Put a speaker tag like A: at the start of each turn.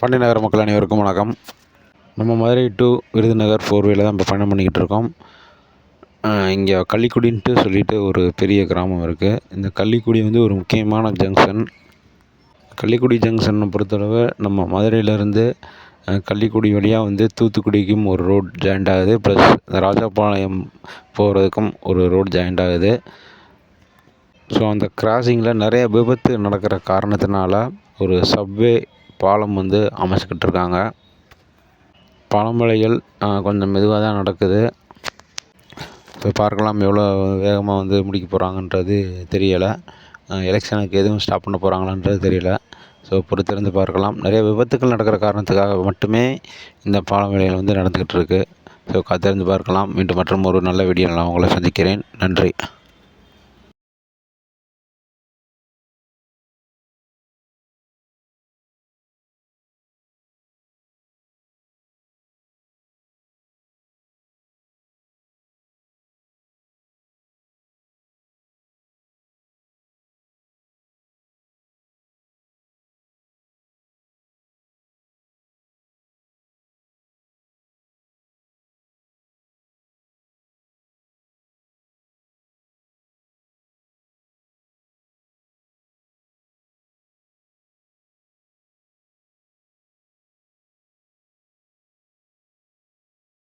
A: பாண்டி நகர் மக்கள் அனைவருக்கும் வணக்கம். நம்ம மதுரை டு விருதுநகர் 4 தான் இப்போ பயணம் பண்ணிக்கிட்டு இருக்கோம். இங்கே கள்ளிக்குடின்ட்டு சொல்லிட்டு ஒரு பெரிய கிராமம் இருக்குது. இந்த கள்ளிக்குடி வந்து ஒரு முக்கியமான ஜங்ஷன். கள்ளிக்குடி ஜங்ஷனை பொறுத்தளவு நம்ம மதுரையிலேருந்து கள்ளிக்குடி வழியாக வந்து தூத்துக்குடிக்கும் ஒரு ரோட் ஜாயிண்ட் ஆகுது. ப்ளஸ் ராஜபாளையம் போகிறதுக்கும் ஒரு ரோட் ஜாயிண்ட் ஆகுது. ஸோ அந்த கிராசிங்கில் நிறைய விபத்து நடக்கிற காரணத்தினால ஒரு சப்வே பாலம் வந்து அமைச்சிக்கிட்டு இருக்காங்க. பழமலைகள் கொஞ்சம் மெதுவாக தான் நடக்குது. ஸோ பார்க்கலாம் எவ்வளோ வேகமாக வந்து முடிக்க போகிறாங்கன்றது தெரியலை. எலெக்ஷனுக்கு எதுவும் ஸ்டாப் பண்ண போகிறாங்களான்றது தெரியல. ஸோ பொறுத்திருந்து பார்க்கலாம். நிறைய விபத்துக்கள் நடக்கிற காரணத்துக்காக மட்டுமே இந்த பாலம் வேலைகள் வந்து நடந்துக்கிட்டு இருக்குது. ஸோ காத்திருந்து பார்க்கலாம். மீண்டும் மற்றும் ஒரு நல்ல வீடியோவில் நான் உங்களை சந்திக்கிறேன். நன்றி.